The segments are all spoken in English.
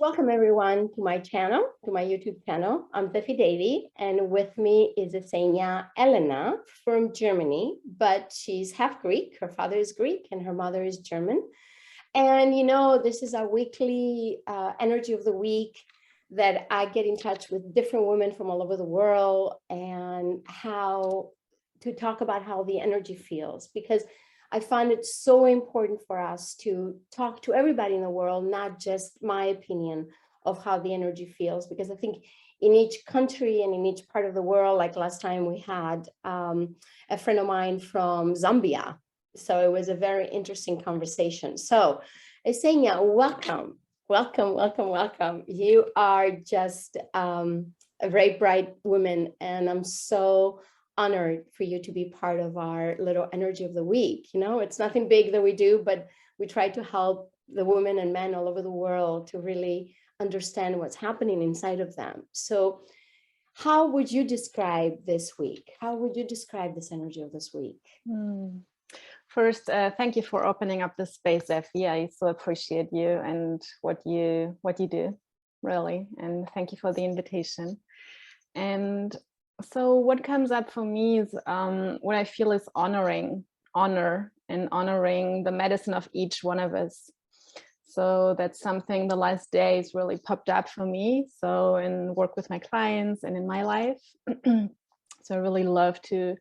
Welcome everyone to my channel, to my YouTube channel. I'm Tiffy Davy, and with me is Yesenia Elena from Germany, but she's half Greek. Her father is Greek and her mother is German. And this is our weekly energy of the week that I get in touch with different women from all over the world and how to talk about how the energy feels, because I find it so important for us to talk to everybody in the world, not just my opinion of how the energy feels, because I think in each country and in each part of the world, like last time we had a friend of mine from Zambia. So it was a very interesting conversation. So Yesenia, welcome, welcome, welcome, welcome. You are just a very bright woman, and I'm so honored for you to be part of our little energy of the week. It's nothing big that we do, but we try to help the women and men all over the world to really understand what's happening inside of them. So how would you describe this week? How would you describe this energy of this week? First, thank you for opening up this space, Effie. I so appreciate you and what you do, really. And thank you for the invitation. And so what comes up for me is what I feel is honor and honoring the medicine of each one of us. So that's something the last days really popped up for me. So in work with my clients and in my life. So I really love to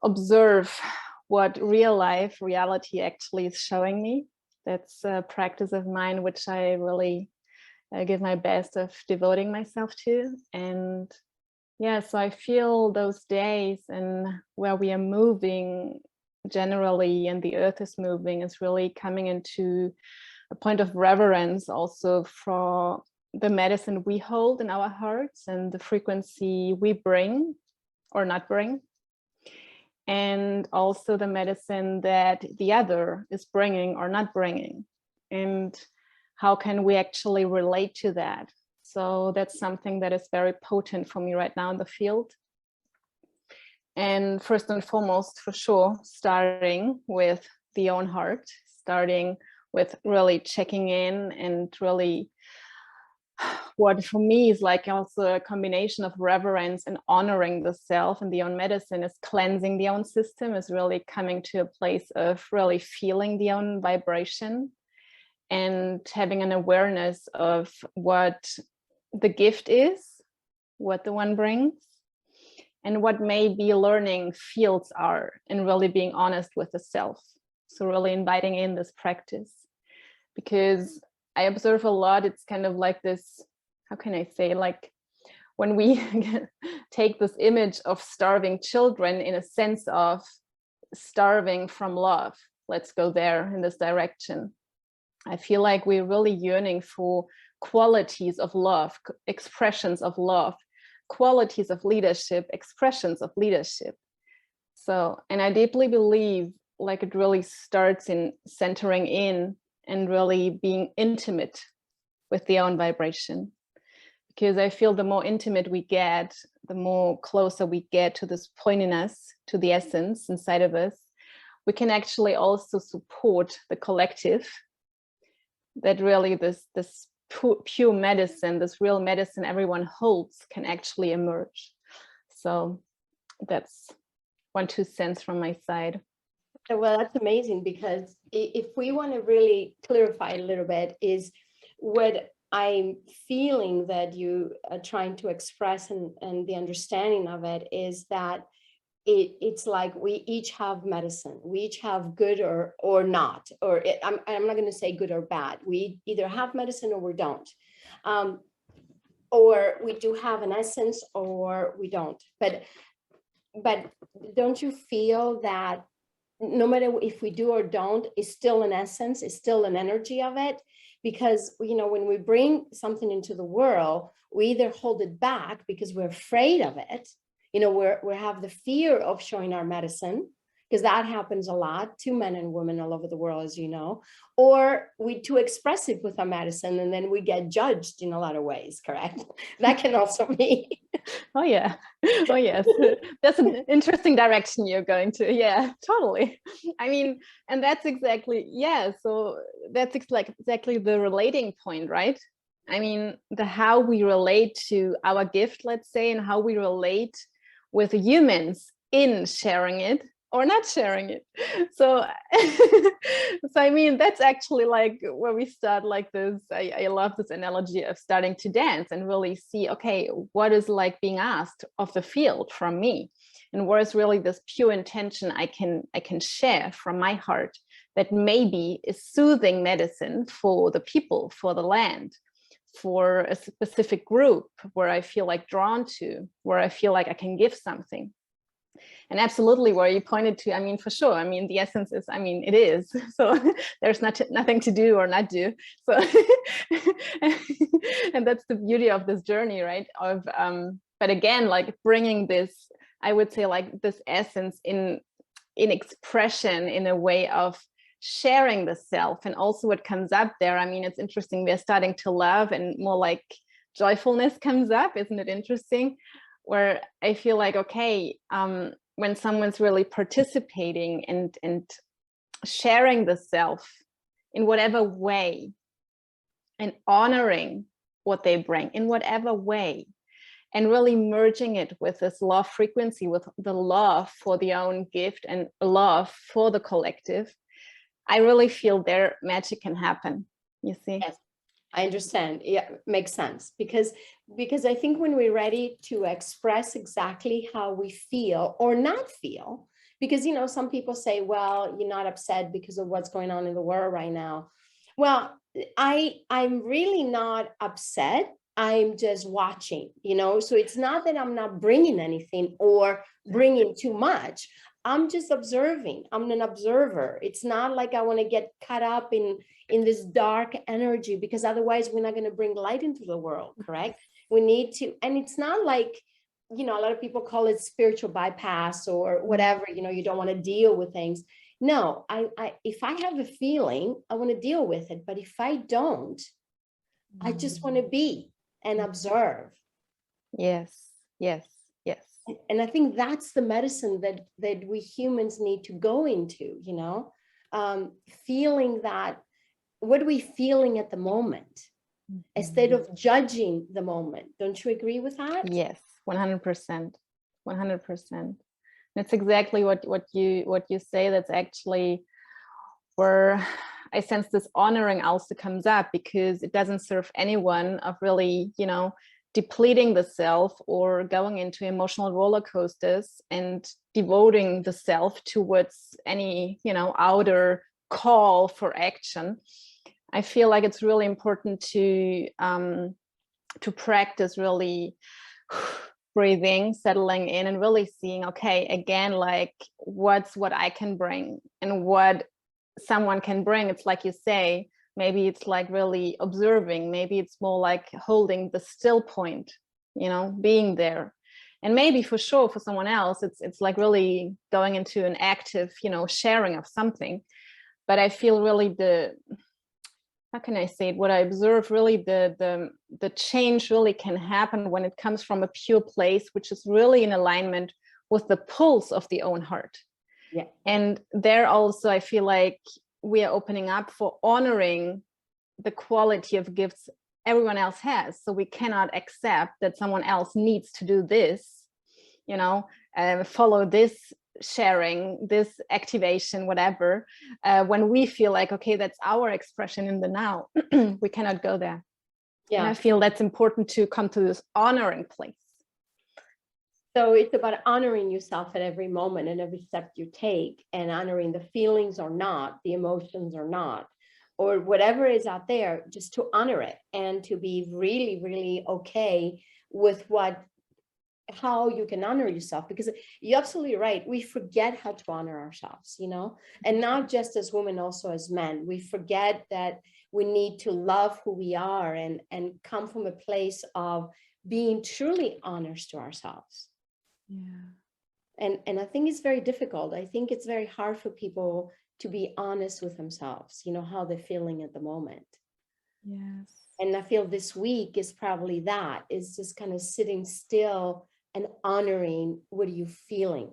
observe what reality actually is showing me. That's a practice of mine, which I really give my best of devoting myself to. And yeah, so I feel those days and where we are moving generally and the earth is moving is really coming into a point of reverence also for the medicine we hold in our hearts and the frequency we bring or not bring. And also the medicine that the other is bringing or not bringing. And how can we actually relate to that? So that's something that is very potent for me right now in the field. And first and foremost, for sure, starting with the own heart, starting with really checking in and really what for me is like also a combination of reverence and honoring the self and the own medicine is cleansing the own system, is really coming to a place of really feeling the own vibration and having an awareness of what the gift is, what the one brings, and what maybe learning fields are, and really being honest with the self. So really inviting in this practice, because I observe a lot, it's kind of like this, how can I say, like when we take this image of starving children in a sense of starving from love, let's go there in this direction. I feel like we're really yearning for qualities of love, expressions of love, qualities of leadership, expressions of leadership. So, and I deeply believe like it really starts in centering in and really being intimate with the own vibration. Because I feel the more intimate we get, the more closer we get to this point in us, to the essence inside of us, we can actually also support the collective, that really this pure medicine, this real medicine everyone holds can actually emerge. So that's 1-2 cents from my side. Well, that's amazing, because if we want to really clarify a little bit, is what I'm feeling that you are trying to express and the understanding of it is that it's like we each have medicine. We each have good or not, or I'm not going to say good or bad. We either have medicine or we don't, or we do have an essence or we don't. But don't you feel that no matter if we do or don't, it's still an essence, it's still an energy of it? Because when we bring something into the world, we either hold it back because we're afraid of it. We have the fear of showing our medicine, because that happens a lot to men and women all over the world, as you know, or we too expressive with our medicine and then we get judged in a lot of ways, correct? That can also be. Oh yeah. Oh yes. That's an interesting direction you're going to. Yeah, totally. I mean, and that's exactly, yeah. So that's exactly the relating point, right? I mean, the how we relate to our gift, let's say, and how we relate with humans in sharing it or not sharing it. So, so I mean, that's actually like where we start like this. I love this analogy of starting to dance and really see, okay, what is like being asked of the field from me, and where is really this pure intention I can share from my heart that maybe is soothing medicine for the people, for the land, for a specific group where I feel like drawn to, where I feel like I can give something. And absolutely where you pointed to, I mean, for sure, I mean, the essence is, I mean, it is. So there's nothing to do or not do. So, and that's the beauty of this journey, right? But again, like bringing this, I would say like this essence in expression in a way of sharing the self, and also what comes up there. I mean, it's interesting, we're starting to love and more like joyfulness comes up. Isn't it interesting? Where I feel like, okay, when someone's really participating and sharing the self in whatever way and honoring what they bring in whatever way, and really merging it with this love frequency, with the love for the own gift and love for the collective, I really feel their magic can happen, you see? Yes, I understand. Yeah, makes sense. Because I think when we're ready to express exactly how we feel or not feel, because, you know, some people say, well, you're not upset because of what's going on in the world right now. Well, I'm really not upset. I'm just watching, you know, so it's not that I'm not bringing anything or bringing too much. I'm just observing. I'm an observer. It's not like I want to get caught up in this dark energy, because otherwise we're not going to bring light into the world, correct? We need to, and it's not like, you know, a lot of people call it spiritual bypass or whatever, you know, you don't want to deal with things. No, if I have a feeling, I want to deal with it. But if I don't, I just want to be and observe. Yes, yes, yes. And I think that's the medicine that we humans need to go into, you know, feeling that, what are we feeling at the moment, instead of judging the moment. Don't you agree with that? Yes, 100%, 100%. That's exactly what you say. That's actually where I sense this honoring also comes up, because it doesn't serve anyone of really, you know, depleting the self or going into emotional roller coasters and devoting the self towards any, you know, outer call for action. I feel like it's really important to practice really breathing, settling in, and really seeing, okay, again, like what's what I can bring and what someone can bring. It's like you say, maybe it's like really observing, maybe it's more like holding the still point, you know, being there. And maybe for sure for someone else it's like really going into an active, you know, sharing of something. But I feel really the, how can I say it, what I observe, really the change really can happen when it comes from a pure place, which is really in alignment with the pulse of the own heart. Yeah. And there also I feel like we are opening up for honoring the quality of gifts everyone else has. So we cannot accept that someone else needs to do this, you know, follow this sharing, this activation, whatever, when we feel like, okay, that's our expression in the now. We cannot go there. Yeah. And I feel that's important to come to this honoring place. So it's about honoring yourself at every moment and every step you take, and honoring the feelings or not, the emotions or not, or whatever is out there, just to honor it and to be really, really okay with how you can honor yourself. Because you're absolutely right. We forget how to honor ourselves, you know, and not just as women, also as men. We forget that we need to love who we are and come from a place of being truly honest to ourselves. Yeah. And I think it's very difficult. I think it's very hard for people to be honest with themselves, you know, how they're feeling at the moment. Yes. And I feel this week is probably that, is just kind of sitting still and honoring what are you feeling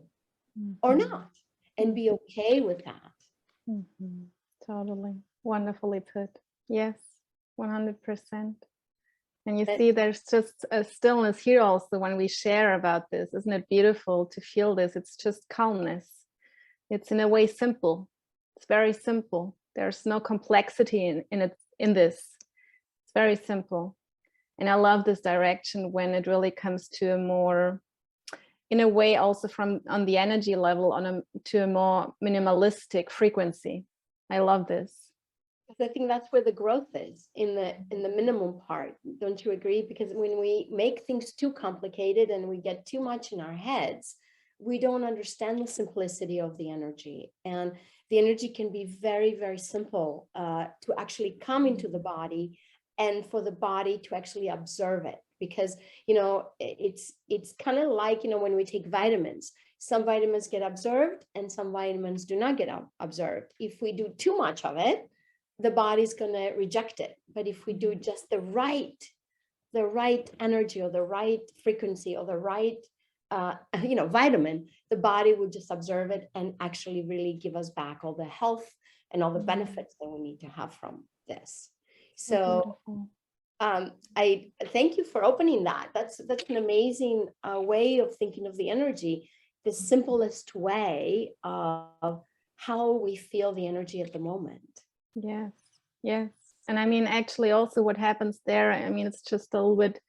or not, and be okay with that. Totally. Wonderfully put. Yes, 100%. And you see, there's just a stillness here also when we share about this. Isn't it beautiful to feel this? It's just calmness. It's in a way simple. It's very simple. There's no complexity in this. It's very simple. And I love this direction when it really comes to a more, in a way also from on the energy level, to a more minimalistic frequency. I love this. I think that's where the growth is, in the minimum part. Don't you agree? Because when we make things too complicated and we get too much in our heads, we don't understand the simplicity of the energy. And the energy can be very, very simple to actually come into the body, and for the body to actually observe it. Because, you know, it's kind of like, you know, when we take vitamins, some vitamins get observed and some vitamins do not get observed. If we do too much of it, the body's going to reject it. But if we do just the right energy or the right frequency or the right, you know, vitamin, the body will just observe it and actually really give us back all the health and all the benefits that we need to have from this. So I thank you for opening that. That's an amazing way of thinking of the energy, the simplest way of how we feel the energy at the moment. Yes, yes. And I mean, actually also what happens there, I mean, it's just a little bit,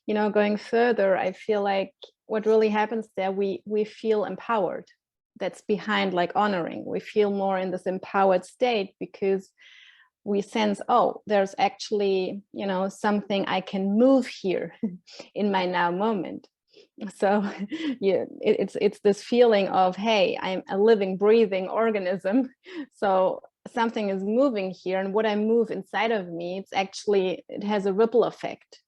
you know, going further, I feel like what really happens there, we feel empowered. That's behind like honoring. We feel more in this empowered state because we sense, oh, there's actually, you know, something I can move here in my now moment. So yeah, it's this feeling of, hey, I'm a living, breathing organism. So something is moving here, and what I move inside of me, it's actually, it has a ripple effect.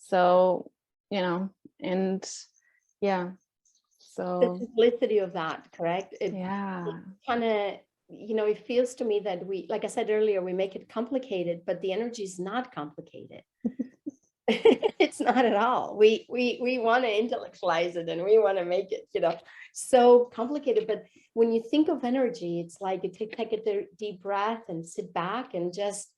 So, you know, and yeah, so the simplicity of that, correct? Yeah, it kind of, you know, it feels to me that we, like I said earlier, we make it complicated, but the energy is not complicated. It's not at all. We want to intellectualize it and we want to make it, you know, so complicated. But when you think of energy, it's like you take a deep breath and sit back and just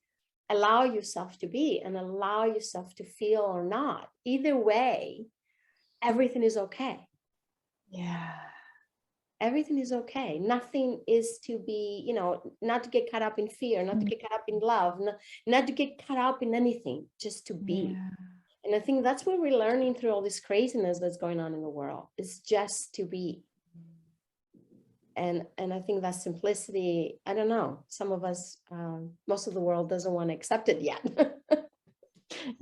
allow yourself to be and allow yourself to feel or not. Either way, everything is okay. yeah, Everything is okay. Nothing is to be, you know, not to get caught up in fear, not to get caught up in love, not to get caught up in anything, just to be. yeah. And I think that's what we're learning through all this craziness that's going on in the world, is just to be. And I think that simplicity, I don't know, some of us, most of the world doesn't want to accept it yet.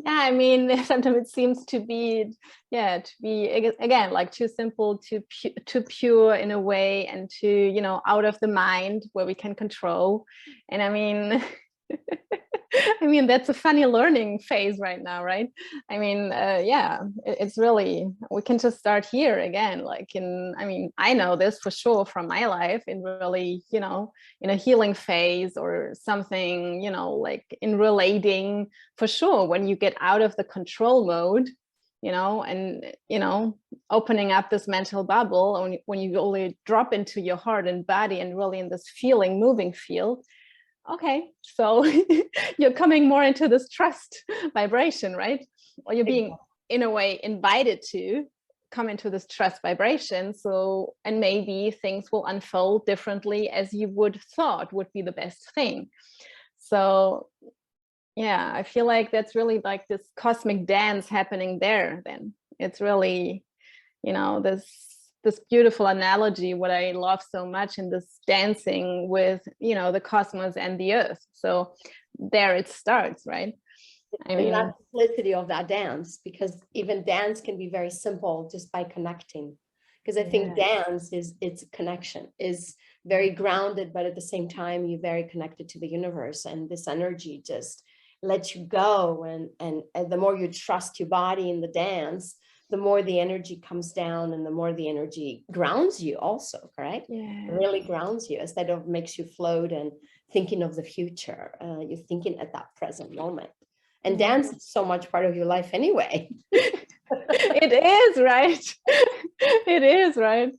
Yeah, I mean, sometimes it seems to be, yeah, to be again like too simple, too pure in a way, and too, you know, out of the mind where we can control. And I mean, I mean, that's a funny learning phase right now, right? I mean, yeah, it's really, we can just start here again, like I mean, I know this for sure from my life, in really, you know, in a healing phase or something, you know, like in relating, for sure, when you get out of the control mode, you know, and, you know, opening up this mental bubble, when you only drop into your heart and body and really in this feeling, moving field. Okay, so you're coming more into this trust vibration, right? Or you're being, in a way, invited to come into this trust vibration. So, and maybe things will unfold differently as you would thought would be the best thing. So, yeah, I feel like that's really like this cosmic dance happening there. Then it's really, you know, this beautiful analogy, what I love so much in this dancing with, you know, the cosmos and the earth. So there it starts, right? I mean, and that simplicity of that dance, because even dance can be very simple just by connecting. Because I think dance it's a connection, is very grounded, but at the same time, you're very connected to the universe, and this energy just lets you go. And the more you trust your body in the dance, the more the energy comes down, and the more the energy grounds you also, correct? yeah. It really grounds you, instead of makes you float and thinking of the future. You're thinking at that present moment. And dance is so much part of your life anyway. It is, right? It is, right?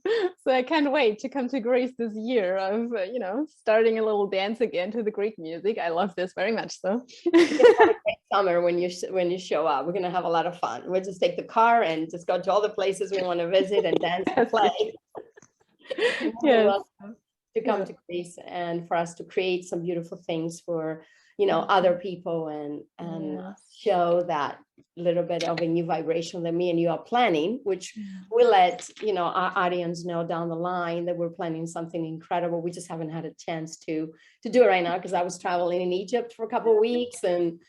So I can't wait to come to Greece this year of, you know, starting a little dance again to the Greek music. I love this very much. So You have a great summer when you show up. We're gonna have a lot of fun. We'll just take the car and just go to all the places we want to visit and dance and play. You're more than Yes. welcome to come Yeah. to Greece and for us to create some beautiful things for other people and Yes. show that little bit of a new vibration that me and you are planning, which we'll let our audience know down the line that we're planning something incredible. We just haven't had a chance to do it right now because I was traveling in Egypt for a couple of weeks and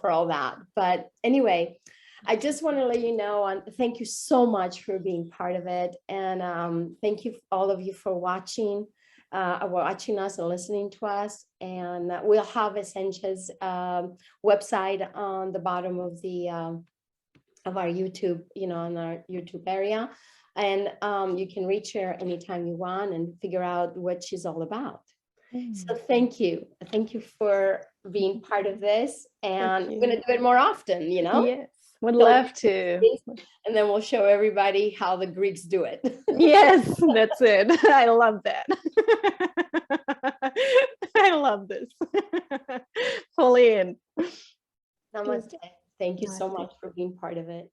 for all that. But anyway, I just want to let you know, and thank you so much for being part of it. And thank you, all of you, for watching us and listening to us. And we'll have Essentia's website on the bottom of of our YouTube, on our YouTube area. And you can reach her anytime you want and figure out what she's all about. So thank you. Thank you for being part of this. And we're going to do it more often, Yes, would So- love to. And then we'll show everybody how the Greeks do it. Yes, that's it. I love that. I love this. Fully in. Namaste. Thank you so Namaste. much for being part of it.